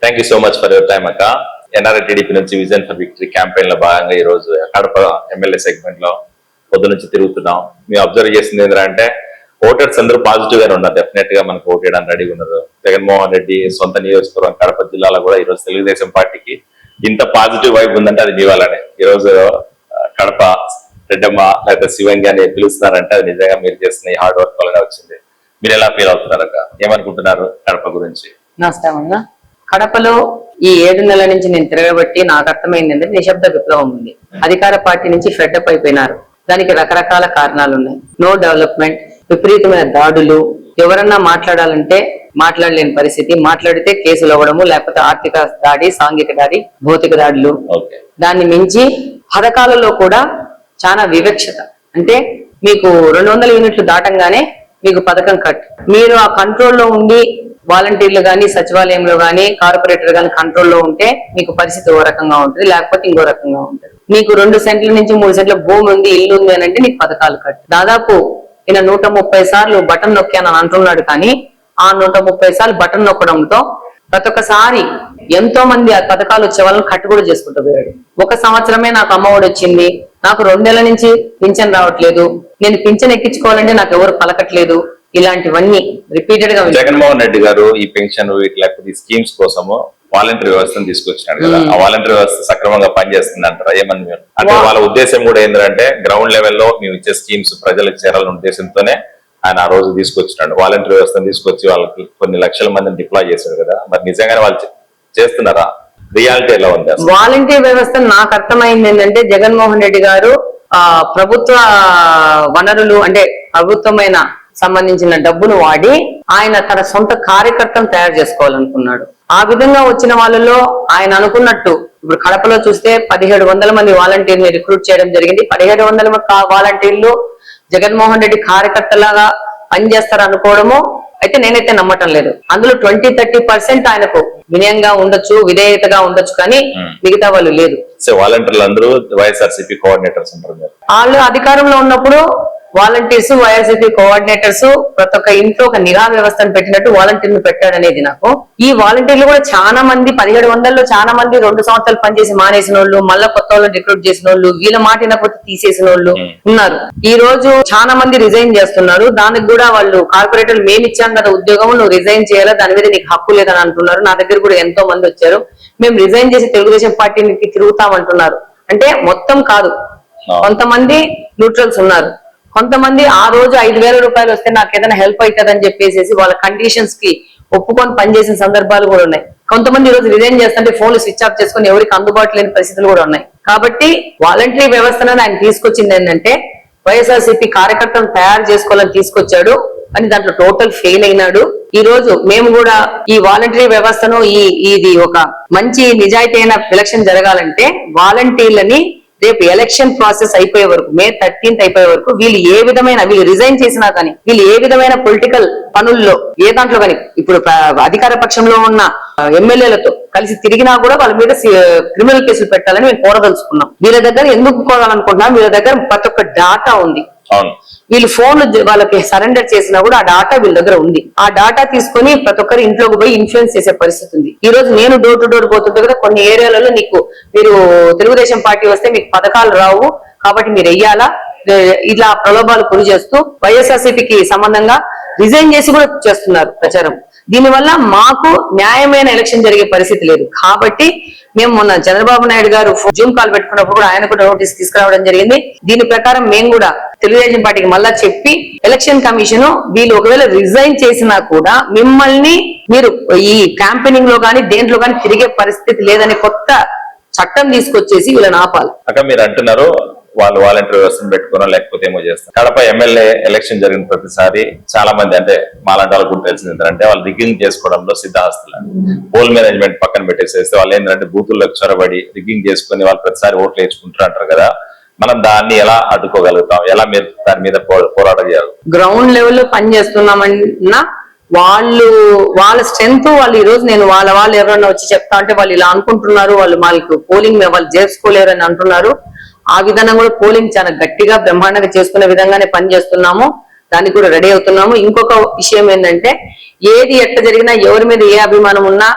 Thank you so much for your time అక్క. NRI TDP నుంచి vision for victory campaign లో భాగంగా ఈ రోజు కడప ఎమ్మెల్యే సెగ్మెంట్ లో పొద్దు నుంచి తిరుగుతున్నాం. మేము అబ్జర్వ్ చేసింది ఏంటంటే ఓటర్స్ అందరూ పాజిటివ్ గానే ఉన్నారు. డెఫినెట్ గా మనకు ఓటేయడానికి రెడీగా ఉన్నారు. జగన్మోహన్ రెడ్డి సొంత నియోజకవర్గం కడప జిల్లాలో కూడా ఈ రోజు తెలుగుదేశం పార్టీకి ఇంత పాజిటివ్ వైబ్ ఉందంటే అది మీ వల్లనే. ఈ రోజు కడప రెడ్డమ్మ లేదా శివంగి అని పిలుస్తున్నారంటే అది నిజంగా మీరు చేస్తున్న ఈ హార్డ్ వర్క్ వల్లనే వచ్చింది. మీరు ఎలా ఫీల్ అవుతున్నారు అక్క? ఏమనుకుంటున్నారు కడప గురించి? నమస్కారం అన్న. కడపలో ఈ 7 నెలల నుంచి నేను తిరగబట్టి నాకు అర్థమైంది నిశ్శబ్ద విప్లవం ఉంది. అధికార పార్టీ నుంచి ఫెడ్డప్ అయిపోయినారు. దానికి రకరకాల కారణాలు ఉన్నాయి. నో డెవలప్మెంట్, విపరీతమైన దాడులు, ఎవరన్నా మాట్లాడాలంటే మాట్లాడలేని పరిస్థితి, మాట్లాడితే కేసులు అవ్వడము, లేకపోతే ఆర్థిక దాడి, సాంఘిక దాడి, భౌతిక దాడులు. దాన్ని మించి పథకాలలో కూడా చాలా వివక్షత. అంటే మీకు 200 యూనిట్లు దాటంగానే మీకు పథకం కట్. మీరు ఆ కంట్రోల్లో ఉండి వాలంటీర్లు గానీ, సచివాలయంలో గానీ, కార్పొరేటర్ గానీ కంట్రోల్లో ఉంటే మీకు పరిస్థితి ఓ రకంగా ఉంటుంది, లేకపోతే ఇంకో రకంగా ఉంటుంది. నీకు 2 సెంట్ల నుంచి 3 సెంట్ల భూమి ఉంది, ఇల్లు ఉంది అని అంటే నీకు పథకాలు కట్. దాదాపు ఈయన 130 సార్లు బటన్ నొక్కానని అంటున్నాడు. కానీ ఆ 130 సార్లు బటన్ నొక్కడంతో ప్రతి ఒక్కసారి ఎంతో మంది ఆ పథకాలు వచ్చే వాళ్ళని కట్టు కూడా చేసుకుంటూ పోయాడు. 1 సంవత్సరమే నాకు అమ్మఒడి వచ్చింది, నాకు 2 నెలల నుంచి పింఛన్ రావట్లేదు, నేను పింఛన్ ఎక్కించుకోవాలంటే నాకు ఎవరు పలకట్లేదు, ఇలాంటివన్నీ రిపీటెడ్ గా. జగన్మోహన్ రెడ్డి గారు ఈ పెన్షన్ లేకపోతే ఈ స్కీమ్స్ కోసము వాలంటీర్ వ్యవస్థను తీసుకొచ్చినాడు కదా, ఆ వాలంటీర్ వ్యవస్థ సక్రమంగా పనిచేస్తుంది అంటారా? ఏమని మీరు అంటే వాళ్ళ ఉద్దేశం కూడా ఏంటంటే గ్రౌండ్ లెవెల్లో మేము ఇచ్చే స్కీమ్స్ ప్రజలకు చేరాలన్న ఉద్దేశంతోనే ఆయన ఆ రోజు తీసుకొచ్చినాడు. వాలంటీర్ వ్యవస్థను తీసుకొచ్చి వాళ్ళకి కొన్ని లక్షల మందిని డిప్లాయ్ చేశారు కదా, మరి నిజంగానే వాళ్ళు చేస్తున్నారా? రియాలిటీ ఎలా ఉంది? వాలంటీర్ వ్యవస్థ నాకు అర్థమైంది ఏంటంటే జగన్మోహన్ రెడ్డి గారు ప్రభుత్వ వనరులు అంటే ప్రభుత్వమైన సంబంధించిన డబ్బును వాడి ఆయన తన సొంత కార్యకర్తను తయారు చేసుకోవాలనుకున్నాడు. ఆ విధంగా వచ్చిన వాళ్ళలో ఆయన అనుకున్నట్టు ఇప్పుడు కడపలో చూస్తే 1700 మంది వాలంటీర్ని రిక్రూట్ చేయడం జరిగింది. 1700 వాలంటీర్లు జగన్మోహన్ రెడ్డి కార్యకర్తలాగా పనిచేస్తారు అనుకోవడము అయితే నేనైతే నమ్మటం లేదు. అందులో 20-30% ఆయనకు వినయంగా ఉండొచ్చు, విధేయతగా ఉండొచ్చు, కానీ మిగతా వాళ్ళు లేదు. వాలంటీర్లు అందరూ వైఎస్ఆర్సీపీ కోఆర్డినేటర్స్ ఉంటారు. వాళ్ళు అధికారంలో ఉన్నప్పుడు వాలంటీర్స్, వైఎస్ఆర్సీపీ కోఆర్డినేటర్స్ ప్రతి ఒక్క ఇంట్లో ఒక నిఘా వ్యవస్థను పెట్టినట్టు వాలంటీర్లు పెట్టాడనేది నాకు. ఈ వాలంటీర్లు కూడా చాలా మంది 1700లో చాలా మంది 2 సంవత్సరాలు పనిచేసి మానేసిన వాళ్ళు, మళ్ళా కొత్త వాళ్ళని రిక్రూట్ చేసిన వాళ్ళు, వీళ్ళ మాట వినకపోతే తీసేసిన వాళ్ళు ఉన్నారు. ఈ రోజు చాలా మంది రిజైన్ చేస్తున్నారు. దానికి కూడా వాళ్ళు కార్పొరేటర్లు మేము ఇచ్చాం కదా ఉద్యోగం, నువ్వు రిజైన్ చేయాలా, దాని మీద నీకు హక్కు లేదని అంటున్నారు. నా దగ్గర కూడా ఎంతో మంది వచ్చారు, మేము రిజైన్ చేసి తెలుగుదేశం పార్టీకి తిరుగుతామంటున్నారు. అంటే మొత్తం కాదు, కొంతమంది న్యూట్రల్స్ ఉన్నారు. కొంతమంది ఆ రోజు 5,000 రూపాయలు వస్తే నాకు ఏదైనా హెల్ప్ అవుతుందని చెప్పేసి వాళ్ళ కండిషన్స్ కి ఒప్పుకొని పనిచేసిన సందర్భాలు కూడా ఉన్నాయి. కొంతమంది ఈ రోజు రిజైన్ చేస్తుంటే ఫోన్లు స్విచ్ ఆఫ్ చేసుకుని ఎవరికి అందుబాటు లేని పరిస్థితులు కూడా ఉన్నాయి. కాబట్టి వాలంటరీ వ్యవస్థను ఆయన తీసుకొచ్చింది ఏంటంటే వైఎస్ఆర్సీపీ కార్యకర్తలను తయారు చేసుకోవాలని తీసుకొచ్చాడు, అని దాంట్లో టోటల్ ఫెయిల్ అయినాడు. ఈ రోజు మేము కూడా ఈ వాలంటరీ వ్యవస్థను ఇది ఒక మంచి నిజాయితీ అయిన ఎలక్షన్ జరగాలంటే వాలంటీర్లని రేపు ఎలక్షన్ ప్రాసెస్ అయిపోయే వరకు, May 13th అయిపోయే వరకు వీళ్ళు రిజైన్ చేసినా కానీ, వీళ్ళు ఏ విధమైన పొలిటికల్ పనుల్లో ఏ దాంట్లో కానీ, ఇప్పుడు అధికార పక్షంలో ఉన్న ఎమ్మెల్యేలతో కలిసి తిరిగినా కూడా వాళ్ళ మీద క్రిమినల్ కేసులు పెట్టాలని మేము కోరదలుచుకున్నాం. వీళ్ళ దగ్గర ఎందుకు కోరాలనుకుంటున్నాం, వీళ్ళ దగ్గర ప్రతి ఒక్క డాటా ఉంది. వీళ్ళు ఫోన్లు వాళ్ళకి సరెండర్ చేసినా కూడా ఆ డాటా వీళ్ళ దగ్గర ఉంది. ఆ డాటా తీసుకొని ప్రతి ఒక్కరి ఇంట్లోకి పోయి ఇన్ఫ్లుయెన్స్ చేసే పరిస్థితి ఉంది. ఈ రోజు నేను డోర్ టు డోర్ పోతుంటే కదా కొన్ని ఏరియాలలో మీరు తెలుగుదేశం పార్టీ వస్తే మీకు పథకాలు రావు కాబట్టి మీరు వెయ్యాలా, ఇలా ప్రలోభాలు గురి చేస్తూ వైఎస్ఆర్సీపీకి సంబంధంగా రిజైన్ చేసి కూడా చేస్తున్నారు ప్రచారం. దీనివల్ల మాకు న్యాయమైన ఎలక్షన్ జరిగే పరిస్థితి లేదు. కాబట్టి మేము మొన్న చంద్రబాబు నాయుడు గారు జూమ్ కాల్ పెట్టుకున్నప్పుడు కూడా ఆయన కూడా నోటీస్ తీసుకురావడం జరిగింది. దీని ప్రకారం మేము కూడా తెలుగుదేశం పార్టీకి మళ్ళా చెప్పి ఎలక్షన్ కమిషన్ వీళ్ళు ఒకవేళ రిజైన్ చేసినా కూడా మిమ్మల్ని మీరు ఈ క్యాంపెయినింగ్ లో కానీ దేంట్లో కానీ తిరిగే పరిస్థితి లేదని కొత్త చట్టం తీసుకొచ్చేసి వీళ్ళని ఆపాలి. అక్కడ మీరు అంటున్నారు వాళ్ళు వాలంటీర్ వ్యవస్థను పెట్టుకున్నా లేకపోతే ఏమో చేస్తారు. కడప ఎమ్మెల్యే ఎలక్షన్ జరిగిన ప్రతిసారి చాలా మంది అంటే మాలాంటి వాళ్ళకు కూడా తెలిసింది ఏంటంటే వాళ్ళు రిగ్గింగ్ చేసుకోవడంలో సిద్ధహస్తులు. పోల్ మేనేజ్మెంట్ పక్కన పెట్టేసేస్తే వాళ్ళు ఏంటంటే బూతుల్లోకి చొరబడి రిగ్గింగ్ చేసుకుని వాళ్ళు ప్రతిసారి ఓట్లు వేసుకుంటారు అంటారు కదా, మనం దాన్ని ఎలా అడ్డుకోగలుగుతాం, ఎలా మీరు దాని మీద పోరాటం చేయాలి? గ్రౌండ్ లెవెల్లో పని చేస్తున్నామన్నా వాళ్ళ స్ట్రెంత్ వాళ్ళు ఈ రోజు నేను వాళ్ళు ఎవరన్నా వచ్చి చెప్తా అంటే వాళ్ళు ఇలా అనుకుంటున్నారు, వాళ్ళు వాళ్ళకి పోలింగ్ వాళ్ళు చేసుకోలేరు అని అంటున్నారు. ఆ విధానం కూడా పోలింగ్ చాలా గట్టిగా బ్రహ్మాండంగా చేసుకునే విధంగానే పనిచేస్తున్నాము, దానికి కూడా రెడీ అవుతున్నాము. ఇంకొక విషయం ఏంటంటే ఏది ఎట్లా జరిగినా ఎవరి మీద ఏ అభిమానం ఉన్నా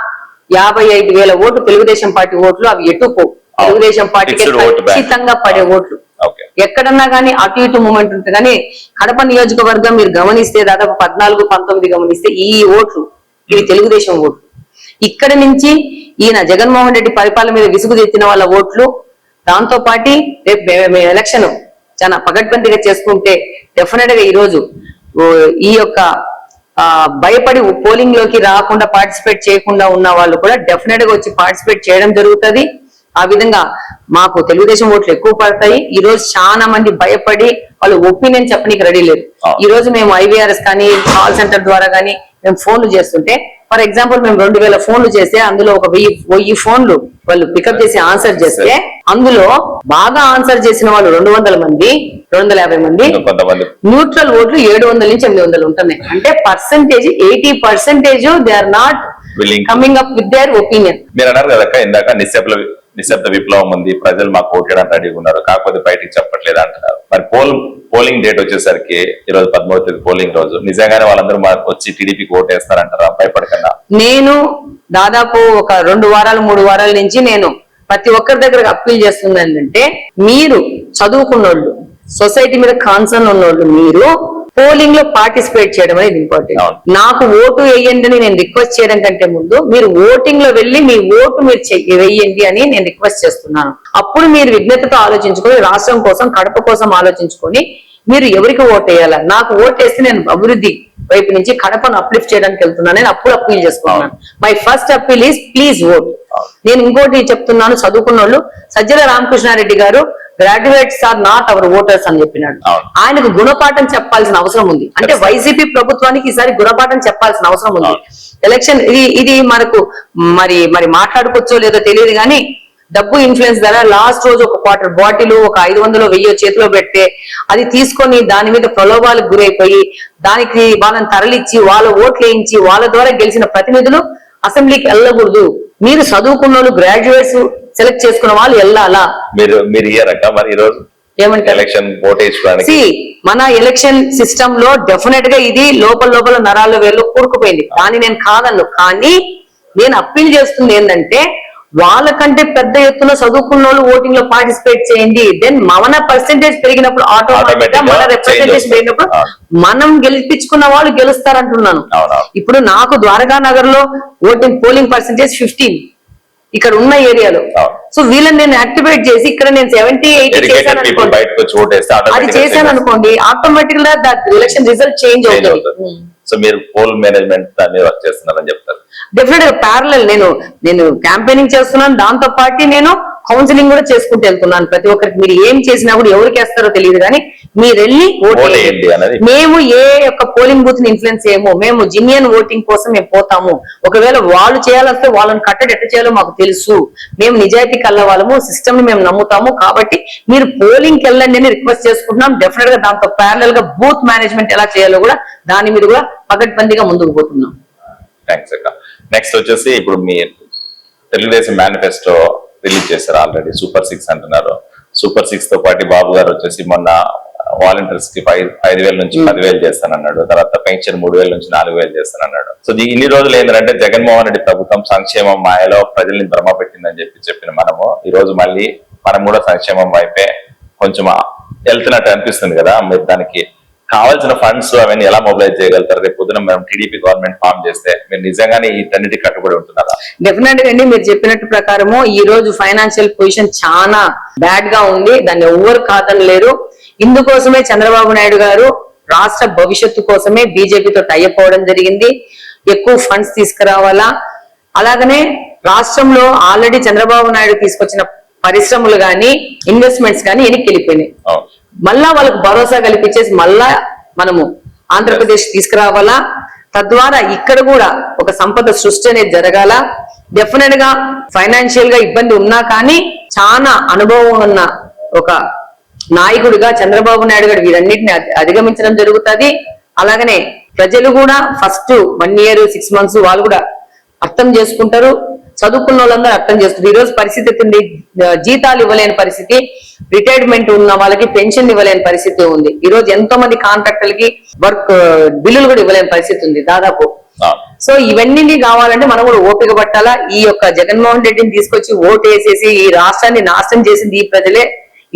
55,000 ఓట్లు తెలుగుదేశం పార్టీ ఓట్లు, అవి ఎటు పో తెలుగుదేశం పార్టీకి Fixed vote bank. ఖచ్చితంగా పడే ఓట్లు. ఓకే. ఎక్కడన్నా కానీ అటు ఇటు మూమెంట్ ఉంటుంది. కానీ కడప నియోజకవర్గం మీరు గమనిస్తే దాదాపు 14-19 గమనిస్తే ఈ ఓట్లు ఇవి తెలుగుదేశం ఓట్లు. ఇక్కడి నుంచి ఈయన జగన్మోహన్ రెడ్డి పరిపాలన మీద విసుగు తెచ్చిన వాళ్ళ ఓట్లు, దాంతో పాటు రేపు ఎలక్షన్ చాలా పగడ్బందీగా చేసుకుంటే డెఫినెట్ గా ఈ రోజు ఈ యొక్క భయపడి పోలింగ్ లోకి రాకుండా పార్టిసిపేట్ చేయకుండా ఉన్న వాళ్ళు కూడా డెఫినెట్ గా వచ్చి పార్టిసిపేట్ చేయడం జరుగుతుంది. ఆ విధంగా మాకు తెలుగుదేశం ఓట్లు ఎక్కువ పడతాయి. ఈ రోజు చాలా మంది భయపడి వాళ్ళు ఒపీనియన్ చెప్పడానికి రెడీ లేరు. ఈ రోజు మేము IVRS కానీ కాల్ సెంటర్ ద్వారా కానీ మేము ఫోన్లు చేస్తుంటే, ఫర్ ఎగ్జాంపుల్ మేము 2,000 ఫోన్లు చేస్తే అందులో ఒక 1000 ఫోన్లు వాళ్ళు పికప్ చేసి ఆన్సర్ చేస్తే అందులో బాగా ఆన్సర్ చేసిన వాళ్ళు 200 మంది, 250 మంది, న్యూట్రల్ ఓట్లు 700 నుంచి 800 ఉంటున్నాయి. అంటే percentage 80% they are not coming up with their opinion. మీరు అన్నారు కదా ఇందాక నిశ్శబ్ద విప్లవం ఉంది, ప్రజలు మాకు ఓటేయడానికి రెడీగా ఉన్నారు, కాకపోతే బయటికి చెప్పట్లేదు అంటున్నారు. మరి పోలింగ్ డేట్ వచ్చేసరికి ఈ రోజు 13వ తేదీ పోలింగ్ రోజు, నిజంగానే వాళ్ళందరూ మాకు వచ్చి టీడీపీకి ఓటేస్తారంటారా భయపడకుండా? నేను దాదాపు ఒక 2 వారాలు 3 వారాల నుంచి నేను ప్రతి ఒక్కరి దగ్గరకు అప్పీల్ చేస్తుంది ఏంటంటే, మీరు చదువుకున్నోళ్ళు, సొసైటీ మీద కాన్సర్న్ ఉన్నోళ్ళు మీరు పోలింగ్ లో పార్టిసిపేట్ చేయడం అనేది ఇంపార్టెంట్. నాకు ఓటు వేయండి అని నేను రిక్వెస్ట్ చేయడం కంటే ముందు మీరు ఓటింగ్ లో వెళ్ళి మీ ఓటు మీరు వేయండి అని నేను రిక్వెస్ట్ చేస్తున్నాను. అప్పుడు మీరు విజ్ఞతతో ఆలోచించుకొని, రాష్ట్రం కోసం కడప కోసం ఆలోచించుకొని మీరు ఎవరికి ఓటు వేయాలా, నాకు ఓటు వేస్తే నేను అభివృద్ధి వైపు నుంచి కడపను అప్లిఫ్ట్ చేయడానికి వెళ్తున్నాను. నేను అప్పుడు అప్పీల్ చేసుకున్నాను. My first appeal is please vote. నేను ఇంకోటి చెప్తున్నాను, చదువుకున్న వాళ్ళు Sajjala Ramakrishna Reddy garu graduates are not our voters అని చెప్పినాడు. ఆయనకు గుణపాఠం చెప్పాల్సిన అవసరం ఉంది. అంటే వైసీపీ ప్రభుత్వానికి ఈసారి గుణపాఠం చెప్పాల్సిన అవసరం ఉంది. ఎలక్షన్ ఇది మనకు మరి మాట్లాడుకోవచ్చో లేదో తెలియదు కానీ డబ్బు ఇన్ఫ్లుయెన్స్ ద్వారా లాస్ట్ రోజు ఒక క్వార్టర్ బాటిల్ ఒక 500-1000 చేతిలో పెడితే అది తీసుకొని దాని మీద ప్రలోభాలకు గురైపోయి దానికి వాళ్ళని తరలిచ్చి వాళ్ళ ఓట్లు వేయించి వాళ్ళ ద్వారా గెలిచిన ప్రతినిధులు అసెంబ్లీకి వెళ్ళకూడదు. మీరు చదువుకున్న వాళ్ళు, గ్రాడ్యుయేట్స్ సెలెక్ట్ చేసుకున్న వాళ్ళు వెళ్ళాలా? మీరు మరి ఈ రోజు ఏమంటే ఎలక్షన్ ఓటేసుకోవడానికి మన ఎలక్షన్ సిస్టమ్ లో డెఫినెట్ గా ఇది లోపల నరాల వేళ్ళు కూరుకుపోయింది. కానీ నేను కాదన్ను. కానీ నేను అప్పీల్ చేస్తుంది ఏంటంటే, వాళ్ళకంటే పెద్ద ఎత్తున చదువుకున్న వాళ్ళు ఓటింగ్ లో పార్టిసిపేట్ చేయండి. దెన్ మన పర్సెంటేజ్ పెరిగినప్పుడు ఆటోమేటిక్ గా మన రిప్రజెంటేషన్ పెరిగినప్పుడు మనం గెలిపించుకున్న వాళ్ళు గెలుస్తారంటున్నాను. ఇప్పుడు నాకు ద్వారకా నగర్ లో పోలింగ్ పర్సెంటేజ్ 15 ఇక్కడ ఉన్న ఏరియాలో. సో వీళ్ళని నేను యాక్టివేట్ చేసి ఇక్కడ నేను 70-80 చేశాను అనుకోండి, అది చేశాను అనుకోండి, ఆటోమేటిక్ గా ఎలక్షన్ రిజల్ట్ చేంజ్ అవుతుంది. సో మీరు పోల్ మేనేజ్మెంట్ దాన్ని వర్క్ చేస్తున్నారని చెప్తారు. డెఫినెట్ గా ప్యారలల్ నేను క్యాంపెయినింగ్ చేస్తున్నాను, దాంతో పాటు నేను కౌన్సిలింగ్ కూడా చేసుకుంటూ వెళ్తున్నాను. ప్రతి ఒక్కరికి మీరు ఏం చేసినా కూడా ఎవరికి వేస్తారో తెలియదు కానీ మీరు వెళ్ళి ఓటేయండి. మేము ఏ యొక్క పోలింగ్ బూత్ ని ఇన్ఫ్లుయెన్స్ చేయము. మేము జినియన్ ఓటింగ్ కోసం మేము పోతాము. ఒకవేళ వాళ్ళు చేయాలంటే వాళ్ళని కట్టడి ఎట్ట చేయాలో మాకు తెలుసు. మేము నిజాయితీ కల్ల వాళ్ళము, సిస్టమ్ ని మేము నమ్ముతాము. కాబట్టి మీరు పోలింగ్ కి వెళ్ళండి అని రిక్వెస్ట్ చేసుకుంటున్నాం. డెఫినెట్ గా దాంతో ప్యారలల్ గా బూత్ మేనేజ్మెంట్ ఎలా చేయాలో కూడా దాని మీద కూడా పకడ్బందీగా ముందుకు పోతున్నాం. థ్యాంక్స్ అక్క. నెక్స్ట్ వచ్చేసి ఇప్పుడు మీ తెలుగుదేశం మేనిఫెస్టో రిలీజ్ చేశారు ఆల్రెడీ. సూపర్ 6 అంటున్నారు. సూపర్ 6 తో పాటు బాబు గారు వచ్చేసి మొన్న వాలంటీర్స్ కి 5,000 నుంచి 10,000 చేస్తానన్నాడు. తర్వాత పెన్షన్ 3,000 నుంచి 4,000 చేస్తానన్నాడు. సో ఇన్ని రోజులు ఏంటంటే జగన్మోహన్ రెడ్డి ప్రభుత్వం సంక్షేమం మాయలో ప్రజల్ని భ్రమ పెట్టిందని చెప్పిన మనము ఈ రోజు మళ్ళీ మనం కూడా సంక్షేమం వైపే కొంచెం వెళ్తున్నట్టు అనిపిస్తుంది కదా. మీరు దానికి కావాల్సిన ఫండ్స్ అవన్నీ ఎలా మొబిలైజ్ చేయగలుగుతారు? రేపు పొద్దున మనం టీడీపీ గవర్నమెంట్ ఫామ్ చేస్తే మీరు నిజంగానే ఈ టన్నిటికి కట్టుబడి ఉంటున్నారా? డెఫినెట్ గా అండి, మీరు చెప్పినట్టు ప్రకారము ఈ రోజు ఫైనాన్షియల్ పొజిషన్ చాలా బ్యాడ్ గా ఉంది. దాన్ని ఎవ్వరు కాదనలేరు. ఇందుకోసమే చంద్రబాబు నాయుడు గారు రాష్ట్ర భవిష్యత్తు కోసమే బీజేపీతో టైఅప్ అవడం జరిగింది. ఎక్కువ ఫండ్స్ తీసుకురావాలా. అలాగనే రాష్ట్రంలో ఆల్రెడీ చంద్రబాబు నాయుడు తీసుకొచ్చిన పరిశ్రమలు గాని ఇన్వెస్ట్మెంట్స్ గాని వెనక్కి వెళ్ళిపోయినాయి. మళ్ళా వాళ్ళకు భరోసా కల్పించేసి మళ్ళా మనము ఆంధ్రప్రదేశ్ తీసుకురావాలా. తద్వారా ఇక్కడ కూడా ఒక సంపద సృష్టి అనేది జరగాల. డెఫినెట్ గా ఫైనాన్షియల్ గా ఇబ్బంది ఉన్నా కానీ చాలా అనుభవం ఉన్న ఒక నాయకుడిగా చంద్రబాబు నాయుడు గారు వీరన్నిటిని అధిగమించడం జరుగుతుంది. అలాగనే ప్రజలు కూడా ఫస్ట్ 1 year 6 months వాళ్ళు కూడా అర్థం చేసుకుంటారు. చదువుకున్న వాళ్ళందరూ అర్థం చేస్తుంది. ఈ రోజు పరిస్థితి ఉంది, జీతాలు ఇవ్వలేని పరిస్థితి, రిటైర్మెంట్ ఉన్న వాళ్ళకి పెన్షన్ ఇవ్వలేని పరిస్థితి ఉంది. ఈ రోజు ఎంతో మంది కాంట్రాక్టర్లకి వర్క్ బిల్లులు కూడా ఇవ్వలేని పరిస్థితి ఉంది. దాదాపు సో ఇవన్నీ కావాలంటే మనం కూడా ఓపిక పట్టాలా. ఈ యొక్క జగన్మోహన్ రెడ్డిని తీసుకొచ్చి ఓటు వేసేసి ఈ రాష్ట్రాన్ని నాశనం చేసింది ఈ ప్రజలే,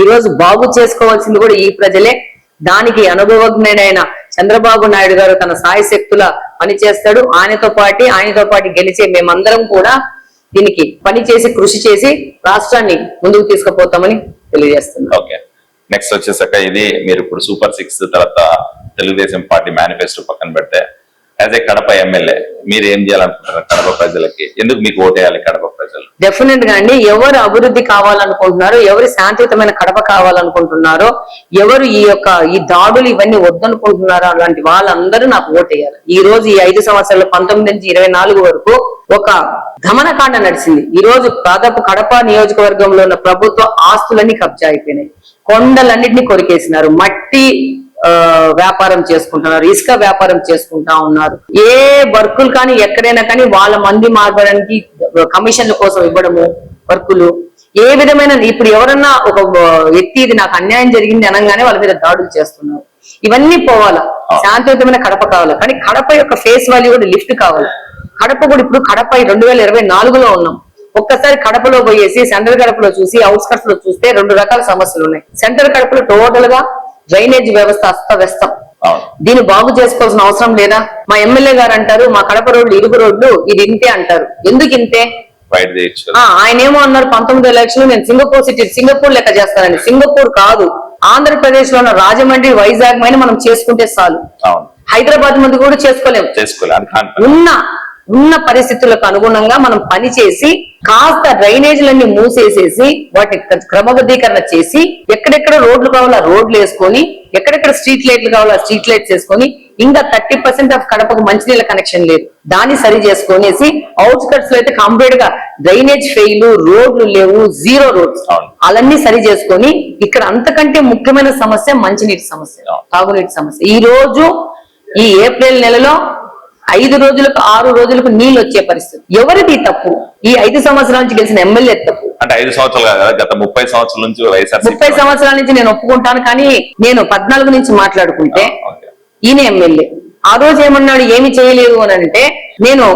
ఈ రోజు బాగు చేసుకోవాల్సింది కూడా ఈ ప్రజలే. దానికి అనుభవజ్ఞుడైన చంద్రబాబు నాయుడు గారు తన సాయశక్తుల పనిచేస్తాడు. ఆయనతో పాటు గెలిచే మేమందరం కూడా దీనికి పని చేసి కృషి చేసి రాష్ట్రాన్ని ముందుకు తీసుకుపోతామని తెలియజేస్తున్నాం. ఓకే, నెక్స్ట్ వచ్చేసాక ఇది మీరు ఇప్పుడు సూపర్ 6 తర్వాత తెలుగుదేశం పార్టీ మేనిఫెస్టో పక్కన పెడితే యాజ్ ఏ కడప ఎమ్మెల్యే మీరు ఏం చేయాలనుకుంటున్నారు కడప ప్రజలకి? ఎందుకు మీకు ఓటేయాలి కడప ప్రజలు? డెఫినెట్ గా అండి, ఎవరు అభివృద్ధి కావాలనుకుంటున్నారో, ఎవరు శాంతియుతమైన కడప కావాలనుకుంటున్నారో, ఎవరు ఈ దాడులు ఇవన్నీ వద్దనుకుంటున్నారో అలాంటి వాళ్ళందరూ నాకు ఓటేయాలి. ఈ రోజు ఈ 5 సంవత్సరాలు 19 నుంచి 24 వరకు ఒక దమనకాండ నడిచింది. ఈ రోజు దాదాపు కడప నియోజకవర్గంలో ఉన్న ప్రభుత్వ ఆస్తులన్నీ కబ్జా అయిపోయినాయి, కొండలన్నింటినీ కొరికేసినారు, మట్టి వ్యాపారం చేసుకుంటున్నారు, ఇసుక వ్యాపారం చేసుకుంటా ఉన్నారు. ఏ వర్కులు కానీ ఎక్కడైనా కానీ వాళ్ళ మంది మార్పడానికి కమిషన్ల కోసం ఇవ్వడము వర్కులు, ఏ విధమైన ఇప్పుడు ఎవరన్నా ఒక వ్యక్తి ఇది నాకు అన్యాయం జరిగింది అనగానే వాళ్ళ మీద దాడులు చేస్తున్నారు. ఇవన్నీ పోవాలా, శాంతియుతమైన కడప కావాలా. కానీ కడప యొక్క ఫేస్ వాల్యూ కూడా లిఫ్ట్ కావాలి. కడప కూడా ఇప్పుడు కడప 2024లో ఉన్నాం. ఒక్కసారి కడపలో పోయేసి సెంట్రల్ కడపలో చూసి అవుట్స్కట్స్ లో చూస్తే 2 రకాల సమస్యలు ఉన్నాయి. సెంట్రల్ కడపలో టోటల్ గా డ్రైనేజ్ వ్యవస్థ అస్తవ్యస్తం. దీన్ని బాగు చేసుకోవాల్సిన అవసరం లేదా? మా ఎమ్మెల్యే గారు అంటారు మా కడప రోడ్లు ఇరుగు రోడ్లు ఇది ఇంతే అంటారు. ఎందుకు ఇంతే? ఆయన ఏమో అన్నారు 19 లక్షలు నేను సింగపూర్ లెక్క చేస్తానని. సింగపూర్ కాదు, ఆంధ్రప్రదేశ్ లో ఉన్న రాజమండ్రి వైజాగ్ మైన మనం చేసుకుంటే చాలు. హైదరాబాద్ మంది కూడా చేసుకోలేము. ఉన్న పరిస్థితులకు అనుగుణంగా మనం పని చేసి కాస్త డ్రైనేజీలన్నీ మూసేసేసి వాటిని క్రమబద్ధీకరణ చేసి ఎక్కడెక్కడ రోడ్లు కావాలా రోడ్లు వేసుకొని, ఎక్కడెక్కడ స్ట్రీట్ లైట్లు కావాలా స్ట్రీట్ లైట్స్ వేసుకొని, ఇంకా 30% ఆఫ్ కడపకు మంచినీళ్ళ కనెక్షన్ లేదు, దాన్ని సరి చేసుకొనేసి అవుట్స్కట్స్ లో అయితే కంప్లీట్ గా డ్రైనేజ్ ఫెయిల్, రోడ్లు లేవు, 0 రోడ్స్, అలాన్ని సరి చేసుకొని ఇక్కడ అంతకంటే ముఖ్యమైన సమస్య మంచినీటి సమస్య, తాగునీటి సమస్య. ఈ రోజు ఈ ఏప్రిల్ నెలలో 5 రోజులకు 6 రోజులకు నీళ్ళు వచ్చే పరిస్థితి. ఎవరిది తప్పు? ఈ 5 సంవత్సరాల నుంచి గెలిచిన ఎమ్మెల్యే తప్పు. అంటే 5 సంవత్సరాలు గత 30 సంవత్సరాల నుంచి 30 సంవత్సరాల నుంచి నేను ఒప్పుకుంటాను. కానీ నేను 14 నుంచి మాట్లాడుకుంటే ఈయన ఎమ్మెల్యే ఆ రోజు ఏమన్నాడు, ఏమి చేయలేదు అని అంటే నేను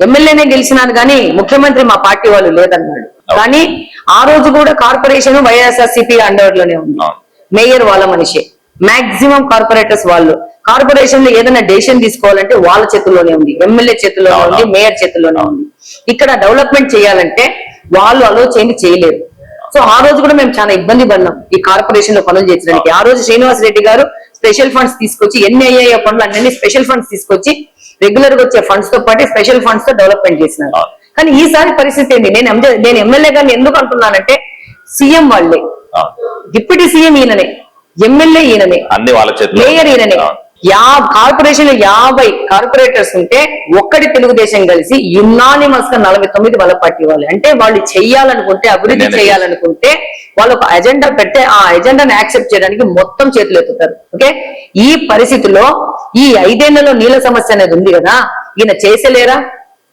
ఎమ్మెల్యేనే గెలిచినాను కానీ ముఖ్యమంత్రి మా పార్టీ వాళ్ళు లేదన్నాడు. కానీ ఆ రోజు కూడా కార్పొరేషన్ వైఎస్ఆర్సీపీ అండర్ లోనే ఉంది. మేయర్ వాళ్ళ మనిషే, మాక్సిమం కార్పొరేటర్స్ వాళ్ళు. కార్పొరేషన్ లో ఏదైనా డెసిషన్ తీసుకోవాలంటే వాళ్ళ చేతుల్లోనే ఉంది, ఎమ్మెల్యే చేతుల్లోనే ఉంది, మేయర్ చేతుల్లోనే ఉంది. ఇక్కడ డెవలప్మెంట్ చేయాలంటే వాళ్ళు ఆలోచన చేయలేరు. సో ఆ రోజు కూడా మేము చాలా ఇబ్బంది పడినాం ఈ కార్పొరేషన్ లో పనులు చేసడానికి. ఆ రోజు శ్రీనివాస్ రెడ్డి గారు స్పెషల్ ఫండ్స్ తీసుకొచ్చి ఎన్ని అయ్యాయో పనులు అన్ని స్పెషల్ ఫండ్స్ తీసుకొచ్చి రెగ్యులర్ గా వచ్చే ఫండ్స్ తో పాటు స్పెషల్ ఫండ్స్ తో డెవలప్మెంట్ చేసినారు. కానీ ఈసారి పరిస్థితి ఏంటి? నేను ఎమ్మెల్యే గారిని ఎందుకు అంటున్నానంటే సీఎం వాళ్ళే, డిప్యూటీ సీఎం ఈయననే, ఎమ్మెల్యే ఈయననే, మేయర్ ఈయననే. కార్పొరేషన్ లో 50 కార్పొరేటర్స్ ఉంటే ఒక్కటి తెలుగుదేశం కలిసి యునానిమస్ గా 49 వాళ్ళ పార్టీ వాళ్ళు. అంటే వాళ్ళు చెయ్యాలనుకుంటే, అభివృద్ధి చేయాలనుకుంటే వాళ్ళు ఒక ఎజెండా పెడితే ఆ ఎజెండాని యాక్సెప్ట్ చేయడానికి మొత్తం చేతులు ఎత్తుతారు. ఓకే, ఈ పరిస్థితిలో ఈ 5 ఏళ్లలో నీళ్ళ సమస్య అనేది ఉంది కదా, ఈయన చేసలేరా?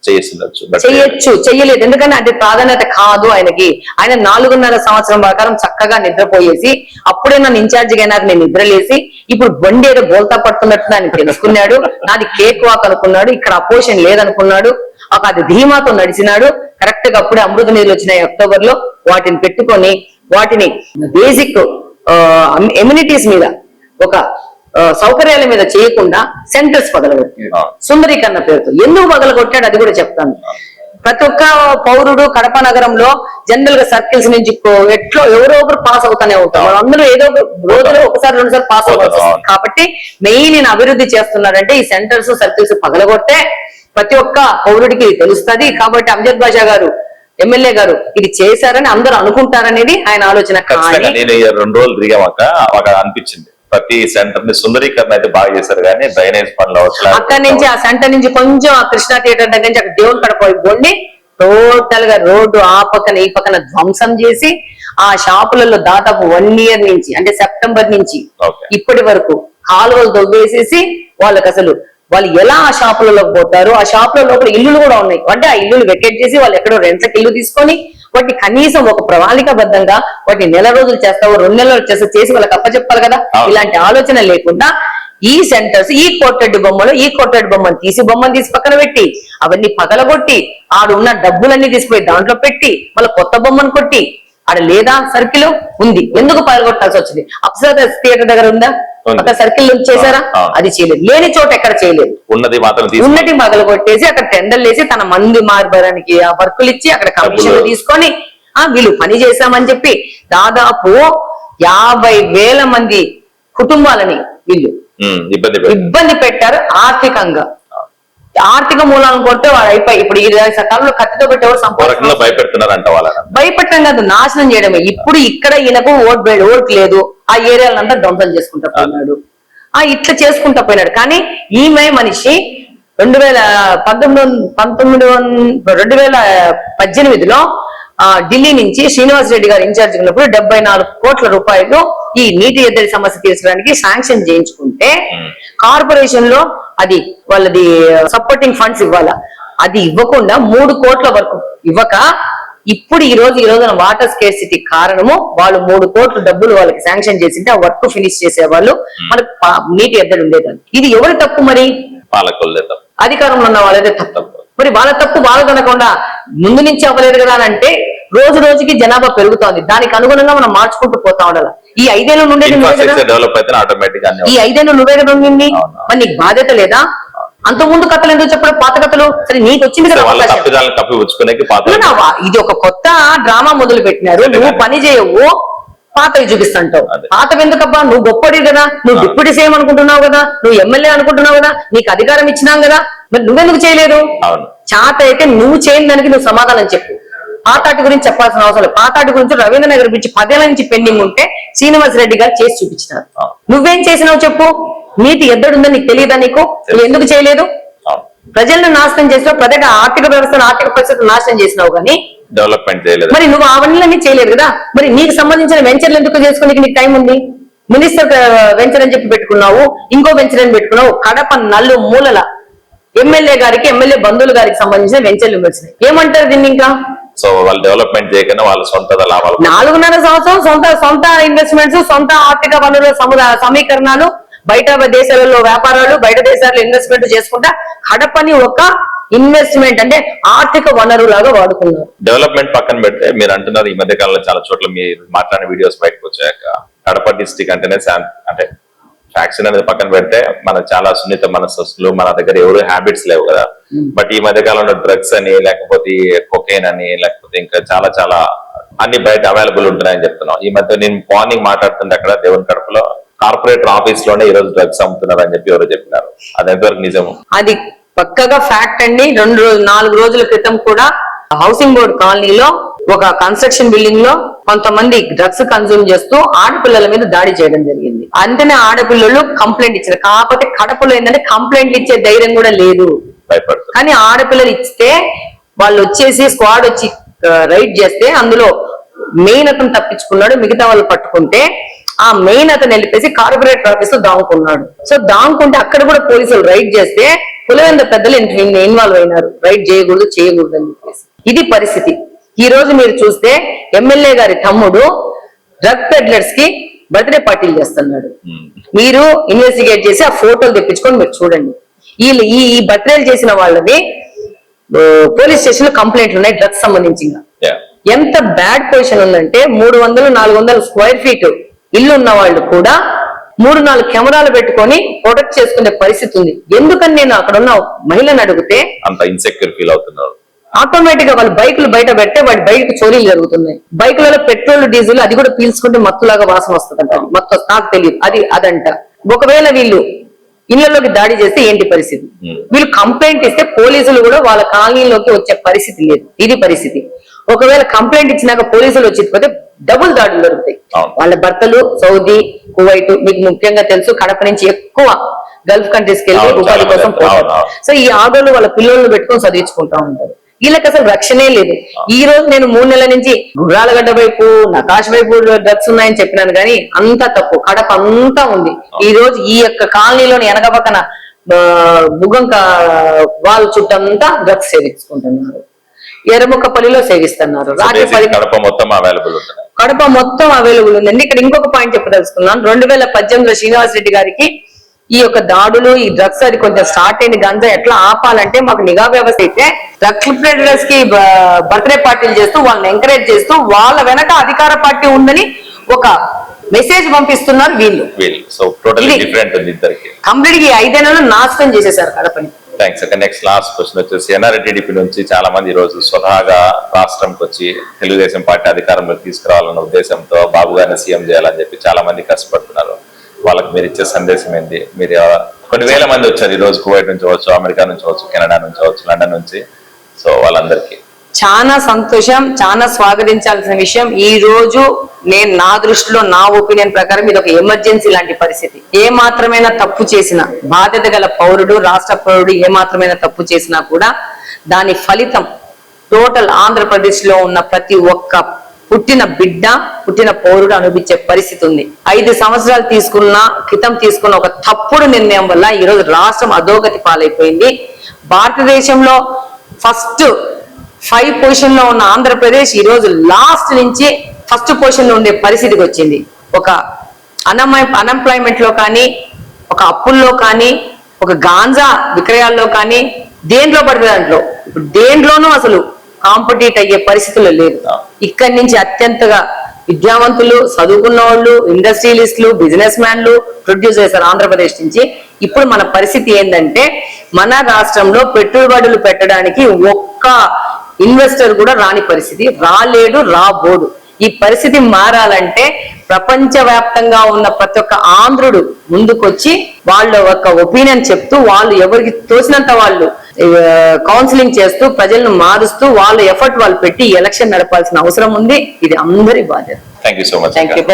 చేయొచ్చు, చెయ్యలేదు. ఎందుకంటే అది ప్రాధాన్యత కాదు ఆయనకి. ఆయన 4.5 సంవత్సరం ప్రకారం చక్కగా నిద్రపోయేసి అప్పుడే నన్ను ఇన్ఛార్జిగా అయినాక నేను నిద్రలేసి ఇప్పుడు బండి ఏదో బోల్తా పడుతున్నట్టు ఆయన తెలుసుకున్నాడు. నాది కేక్ వాక్ అనుకున్నాడు, ఇక్కడ అపోజిషన్ లేదనుకున్నాడు. అది ధీమాతో నడిచినాడు. కరెక్ట్ గా అప్పుడే అమృత నిధులు వచ్చినాయి అక్టోబర్ లో, వాటిని పెట్టుకొని వాటిని బేసిక్ ఎమ్యూనిటీస్ మీద ఒక సౌకర్యాల మీద చేయకుండా సెంటర్స్ పగలగొట్టాడు సుందరీకరణ పేరుతో. ఎందుకు పగలగొట్టాడు అది కూడా చెప్తాను. ప్రతి ఒక్క పౌరుడు కడప నగరంలో జనరల్ గా సర్కిల్స్ నుంచి ఎట్లో ఎవరో ఒకరు పాస్ అవుతానే ఉంటారు. అందరూ ఏదో ఒక రోజులో ఒకసారి 2 సార్లు పాస్ అవ్వచ్చు. కాబట్టి మెయిన్ నేను అభివృద్ధి చేస్తున్నారంటే ఈ సెంటర్స్ సర్కిల్స్ పగలగొట్టే ప్రతి ఒక్క పౌరుడికి తెలుస్తుంది. కాబట్టి అంజద్ బాషా గారు ఎమ్మెల్యే గారు ఇది చేశారని అందరూ అనుకుంటారనేది ఆయన ఆలోచన. నేను 2 రోజులు తిరిగాక అనిపించింది ప్రతి సెంటర్ ని సుందరీకరణ అయితే బాగా చేశారు, కానీ డ్రైనేజ్ పనులు అక్కడి నుంచి ఆ సెంటర్ నుంచి కొంచెం ఆ కృష్ణా థియేటర్ దగ్గర నుంచి అక్కడ దేవుని కడపోయి బొండి టోటల్ గా రోడ్డు ఆ పక్కన ఈ పక్కన ధ్వంసం చేసి ఆ షాపులలో దాదాపు 1 ఇయర్ నుంచి అంటే సెప్టెంబర్ నుంచి ఇప్పటి వరకు కాలువలు దొబ్బేసేసి వాళ్ళకి అసలు వాళ్ళు ఎలా ఆ షాపులలోకి పోతారు, ఆ షాపుల లోపల ఇల్లులు కూడా ఉన్నాయి. అంటే ఆ ఇల్లులు వెకెట్ చేసి వాళ్ళు ఎక్కడో రెంట్లకు ఇల్లు తీసుకొని వాటిని కనీసం ఒక ప్రణాళికాబద్ధంగా వాటిని నెల రోజులు చేస్తావు 2 నెలలు చేసి వాళ్ళకి అప్పచెప్పాలి కదా. ఇలాంటి ఆలోచన లేకుండా ఈ సెంటర్స్ ఈ కోట్టెడ్డి బొమ్మను తీసి పక్కన పెట్టి అవన్నీ పగలగొట్టి ఆడు ఉన్న డబ్బులన్నీ తీసుకుపోయి దాంట్లో పెట్టి మళ్ళీ కొత్త బొమ్మను కొట్టి ఆడ లేదా సర్కిల్ ఉంది, ఎందుకు పగలగొట్టాల్సి వచ్చింది? అప్సరా థియేటర్ దగ్గర ఉందా? అక్కడ సర్కిల్ చేశారా? అది చేయలేదు. లేని చోట ఎక్కడ చేయలేదు. ఉన్నటి పగలగొట్టేసి అక్కడ టెండర్లు వేసి తన మంది మార్బరానికి ఆ వర్కులు ఇచ్చి అక్కడ కమిషన్లు తీసుకొని వీళ్ళు పని చేశామని చెప్పి దాదాపు 50,000 మంది కుటుంబాలని వీళ్ళు ఇబ్బంది పెట్టారు ఆర్థికంగా. ఆర్థిక మూలాలను కొడితే వాడు అయిపోయి ఇప్పుడు ఈ సకాలంలో కత్తితో పెట్టేవాడు భయపెట్టడం కాదు, నాశనం చేయడమే. ఇప్పుడు ఇక్కడ ఈయనకు ఓటు లేదు, ఆ ఏరియాలంతా ధ్వంసం చేసుకుంటా పోయినాడు, ఇట్లా చేసుకుంటా పోయినాడు. కానీ ఈమె మనిషి 2018లో ఢిల్లీ నుంచి శ్రీనివాస్ రెడ్డి గారు ఇన్ఛార్జ్ ఉన్నప్పుడు 74 కోట్ల రూపాయలు ఈ నీటి ఎద్దడి సమస్య తీర్చడానికి శాంక్షన్ చేయించుకుంటే కార్పొరేషన్ లో అది వాళ్ళది సపోర్టింగ్ ఫండ్స్ ఇవ్వాలా, అది ఇవ్వకుండా 3 కోట్ల వరకు ఇవ్వక ఇప్పుడు ఈ రోజున వాటర్ స్కేర్సిటీ కారణము వాళ్ళు 3 కోట్ల డబ్బులు వాళ్ళకి శాంక్షన్ చేసింటే ఆ వర్క్ ఫినిష్ చేసేవాళ్ళు మనకు నీటి ఎద్దడి ఉండేదాన్ని. ఇది ఎవరి తప్పు? మరి అధికారంలో ఉన్న వాళ్ళదే తప్పు. మరి వాళ్ళ తప్పు వాళ్ళు కనకుండా ముందు నుంచి అవ్వలేదు కదా అని అంటే రోజు రోజుకి జనాభా పెరుగుతోంది, దానికి అనుగుణంగా మనం మార్చుకుంటూ పోతా ఉండాలి. ఈ 5 ఏళ్ళు నుండి ఈ 5 ఏళ్ళు నువ్వే కదా ఉండింది, మరి నీకు బాధ్యత లేదా? అంత ముందు కథలు ఎందుకు చెప్పడం? పాత కథలు సరే నీకు వచ్చింది కదా. ఇది ఒక కొత్త డ్రామా మొదలు పెట్టినారు. నువ్వు పని చేయవు, పాతవి చూపిస్తాంటావు. పాతవి ఎందుకబ్బా? నువ్వు గొప్పడి కదా, నువ్వు డిప్యూటీ సీఎం అనుకుంటున్నావు కదా, నువ్వు ఎమ్మెల్యే అనుకుంటున్నావు కదా, నీకు అధికారం ఇచ్చినాం కదా, మరి నువ్వెందుకు చేయలేదు? చాత అయితే నువ్వు చేయని దానికి నువ్వు సమాధానం చెప్పు. పాతాటి గురించి చెప్పాల్సిన అవసరం లేదు. పాతాటి గురించి రవీంద్ర నగర్ గురించి 10 ఏళ్ల నుంచి పెండింగ్ ఉంటే శ్రీనివాస్ రెడ్డి గారు చేసి చూపించినారు. నువ్వేం చేసినావు చెప్పు? నీటి ఎద్దడుందని నీకు తెలియదా? నీకు నువ్వు ఎందుకు చేయలేదు? ప్రజలను నాశనం చేసినావు, ప్రజల ఆర్థిక వ్యవస్థను ఆర్థిక పరిస్థితులు నాశనం చేసినావు, కానీ డెవలప్మెంట్ చేయలేదు. మరి నువ్వు అవన్నీ చేయలేదు కదా. మరి నీకు సంబంధించిన వెంచర్లు ఎందుకు చేసుకోనికి నీకు టైం ఉంది? మినిస్టర్ వెంచర్ అని చెప్పి పెట్టుకున్నావు, ఇంకో వెంచర్ అని పెట్టుకున్నావు. కడప నల్లు మూలల ఎమ్మెల్యే బంధువుల గారికి సంబంధించిన వెంచర్లు వచ్చినాయి. ఏమంటారు దీన్ని? ఇంకా సో వాళ్ళు డెవలప్మెంట్ చేయకుండా వాళ్ళ సొంత లాభాలు 4.5 సంవత్సరం సొంత ఇన్వెస్ట్మెంట్స్, సొంత ఆర్థిక వనరుల సమీకరణాలు, బయట దేశాలలో వ్యాపారాలు, బయట దేశాల్లో ఇన్వెస్ట్మెంట్ చేసుకుంటా కడపని ఒక ఇన్వెస్ట్మెంట్ అంటే ఆర్థిక వనరు లాగా వాడుకున్నారు. డెవలప్మెంట్ పక్కన పెడితే మీరు అంటున్నారు ఈ మధ్య కాలంలో చాలా చోట్ల మీరు మాట్లాడిన వీడియోస్ బయటకు వచ్చాక కడప డిస్ట్రిక్ట్ అంటేనే అంటే ఫ్యాక్షన్ అనేది పక్కన పెడితే మన చాలా సున్నిత మనస్సులు, మన దగ్గర ఎవరు హ్యాబిట్స్ లేవు కదా. బట్ ఈ మధ్య కాలంలో డ్రగ్స్ అని, లేకపోతే కొకైన్ అని, లేకపోతే ఇంకా చాలా చాలా అన్ని బయట అవైలబుల్ ఉంటున్నాయని చెప్తున్నాం. ఈ మధ్య నేను మార్నింగ్ మాట్లాడుతుంటే అక్కడ దేవుని కడపలో కార్పొరేటర్ ఆఫీస్ లోనే ఈ రోజు డ్రగ్స్ అమ్ముతున్నారు అని చెప్పి ఎవరో చెప్పినారు. అది ఎంతవరకు నిజము? అది పక్కగా ఫ్యాక్ట్ అండి. 4 రోజుల క్రితం కూడా హౌసింగ్ బోర్డ్ కాలనీలో ఒక కన్స్ట్రక్షన్ బిల్డింగ్ లో కొంతమంది డ్రగ్స్ కన్స్యూమ్ చేస్తూ ఆడపిల్లల మీద దాడి చేయడం జరిగింది. అంతనే ఆడపిల్లలు కంప్లైంట్ ఇచ్చారు. కాకపోతే కడపలో ఏంటంటే కంప్లైంట్లు ఇచ్చే ధైర్యం కూడా లేదు. కానీ ఆడపిల్లలు ఇస్తే వాళ్ళు వచ్చేసి స్క్వాడ్ వచ్చి రైడ్ చేస్తే అందులో మెయిన్ అతను తప్పించుకున్నాడు, మిగతా వాళ్ళు పట్టుకుంటే ఆ మెయిన్ అతను వెళ్ళిపేసి కార్పొరేటర్ ఆఫీస్ లో దాముకున్నాడు. సో దాముకుంటే అక్కడ కూడా పోలీసులు రైడ్ చేస్తే పులివెంద పెద్దలు ఇన్వాల్వ్ అయినారు. రైడ్ చేయకూడదు అని చెప్పేసి. ఇది పరిస్థితి. ఈ రోజు మీరు చూస్తే ఎమ్మెల్యే గారి తమ్ముడు డ్రగ్ పెడ్లర్స్ కి బర్త్డే పార్టీలు చేస్తున్నాడు. మీరు ఇన్వెస్టిగేట్ చేసి ఆ ఫోటోలు తెప్పించుకొని మీరు చూడండి. ఈ బర్త్డేలు చేసిన వాళ్ళని పోలీస్ స్టేషన్ లో కంప్లైంట్లు ఉన్నాయి డ్రగ్స్ సంబంధించి. ఎంత బ్యాడ్ పొజిషన్ ఉందంటే 300-400 స్క్వేర్ ఫీట్ ఇల్లు ఉన్న వాళ్ళు కూడా 3-4 కెమెరాలు పెట్టుకొని ప్రొటెక్ట్ చేసుకునే పరిస్థితి ఉంది. ఎందుకని నేను అక్కడ ఉన్న మహిళను అడిగితే అంత ఇన్సెక్యూర్ ఫీల్ అవుతున్నారు. ఆటోమేటిక్ గా వాళ్ళ బైకులు బయట పెడితే వాడి బైక్ చోరీలు జరుగుతున్నాయి. బైకులలో పెట్రోల్ డీజిల్ అది కూడా పీల్చుకుంటే మత్తులాగా వాసన వస్తుందంట. మత్తు నాకు తెలియదు అదంట. ఒకవేళ వీళ్ళు ఇళ్లలోకి దాడి చేస్తే ఏంటి పరిస్థితి? వీళ్ళు కంప్లైంట్ ఇస్తే పోలీసులు కూడా వాళ్ళ కాలనీలోకి వచ్చే పరిస్థితి లేదు. ఇది పరిస్థితి. ఒకవేళ కంప్లైంట్ ఇచ్చినాక పోలీసులు వచ్చిపోతే డబుల్ దాడులు జరుగుతాయి. వాళ్ళ భర్తలు సౌదీ, కువైట్, మీకు ముఖ్యంగా తెలుసు కడప నుంచి ఎక్కువ గల్ఫ్ కంట్రీస్కి వెళ్ళి ఉపాధి కోసం పోతారు. సో ఈ ఆడోళ్ళు వాళ్ళ పిల్లలను పెట్టుకొని చదివించుకుంటా ఉంటారు. వీళ్ళకి అసలు రక్షణే లేదు. ఈ రోజు నేను 3 నెలల నుంచి గుర్రాలగడ్డ వైపు, నకాశ్ వైపు డ్రగ్స్ ఉన్నాయని చెప్పినాను, కానీ అంతా తప్పు. కడప అంతా ఉంది. ఈ రోజు ఈ యొక్క కాలనీలోని వెనక పక్కన బుగ్గంక వాళ్ళ చుట్టంతా డ్రగ్స్ సేవించుకుంటున్నారు. ఎర్రముక్కపల్లిలో సేవిస్తున్నారు. కడప మొత్తం అవైలబుల్ ఉందండి. ఇక్కడ ఇంకొక పాయింట్ చెప్పదలుచుకున్నాను. 2018లో శ్రీనివాస్ రెడ్డి గారికి ఈ యొక్క దాడులు, ఈ డ్రగ్స్ అది కొంచెం స్టార్ట్ అయిన గంజా ఎట్లా ఆపాలంటే మాకు నిఘా వ్యవస్థ అయితే డ్రగ్స్ ట్రేడర్స్ కి బర్త్డే పార్టీలు చేస్తూ వాళ్ళని ఎంకరేజ్ చేస్తూ వాళ్ళ వెనక అధికార పార్టీ ఉందని ఒక మెసేజ్ పంపిస్తున్నారు వీళ్ళు. సో టోటల్ డిఫరెంట్ ఉంది ఇద్దరికి. కంప్లీట్ గా 5 నెలలు నాశనం చేసేసారు కడపని. థ్యాంక్స్ అక్క. నెక్స్ట్ లాస్ట్ క్వశ్చన్ వచ్చేసి ఎన్ఆర్ఐ టీడీపీ నుంచి చాలా మంది ఈ రోజు స్వతహాగా రాష్ట్రంకి వచ్చి తెలుగుదేశం పార్టీ అధికారంలోకి తీసుకురావాలన్న ఉద్దేశంతో బాబు గారిని సీఎం చేయాలని చెప్పి చాలా మంది కష్టపడుతున్నారు. వాళ్ళకి మీరు ఇచ్చే సందేశం ఏంటి? మీరు కొన్ని వేల మంది వచ్చారు ఈ రోజు, కువైట్ నుంచి అవచ్చు, అమెరికా నుంచి అవచ్చు, కెనడా నుంచి అవచ్చు, లండన్ నుంచి. సో వాళ్ళందరికీ చాలా సంతోషం, చాలా స్వాగతించాల్సిన విషయం. ఈ రోజు నేను నా దృష్టిలో, నా ఒపీనియన్ ప్రకారం ఇది ఒక ఎమర్జెన్సీ లాంటి పరిస్థితి. ఏ మాత్రమైనా తప్పు చేసినా, బాధ్యత గల పౌరుడు, రాష్ట్ర పౌరుడు ఏ మాత్రమైనా తప్పు చేసినా కూడా దాని ఫలితం టోటల్ ఆంధ్రప్రదేశ్ లో ఉన్న ప్రతి ఒక్క పుట్టిన బిడ్డ, పుట్టిన పౌరుడు అనుభవించే పరిస్థితి ఉంది. 5 సంవత్సరాలు క్రితం తీసుకున్న ఒక తప్పుడు నిర్ణయం వల్ల ఈ రోజు రాష్ట్రం అధోగతి పాలైపోయింది. భారతదేశంలో ఫస్ట్ 5 పొజిషన్ లో ఉన్న ఆంధ్రప్రదేశ్ ఈ రోజు లాస్ట్ నుంచి ఫస్ట్ పొజిషన్ లో ఉండే పరిస్థితికి వచ్చింది. ఒక అన్ఎంప్లాయ్మెంట్ లో కానీ, ఒక అప్పుల్లో కానీ, ఒక గాంజా విక్రయాల్లో కానీ, దేంట్లో పడితే దాంట్లో ఇప్పుడు దేంట్లోనూ అసలు కాంపిటీట్ అయ్యే పరిస్థితుల్లో లేదు. ఇక్కడి నుంచి అత్యంతగా విద్యావంతులు, చదువుకున్న వాళ్ళు, ఇండస్ట్రియలిస్టులు, బిజినెస్ మ్యాన్లు ప్రొడ్యూస్ చేశారు ఆంధ్రప్రదేశ్ నుంచి. ఇప్పుడు మన పరిస్థితి ఏంటంటే మన రాష్ట్రంలో పెట్టుబడులు పెట్టడానికి ఒక్క ఇన్వెస్టర్ కూడా రాని పరిస్థితి, రాలేడు, రాబోడు. ఈ పరిస్థితి మారాలంటే ప్రపంచవ్యాప్తంగా ఉన్న ప్రతి ఒక్క ఆంధ్రుడు ముందుకొచ్చి వాళ్ళ యొక్క ఒపీనియన్ చెప్తూ, వాళ్ళు ఎవరికి తోచినంత వాళ్ళు కౌన్సిలింగ్ చేస్తూ, ప్రజలను మారుస్తూ, వాళ్ళ ఎఫర్ట్ వాళ్ళు పెట్టి ఎలక్షన్ నడపాల్సిన అవసరం ఉంది. ఇది అందరి బాధ్యత. Thank you so much. Thank you.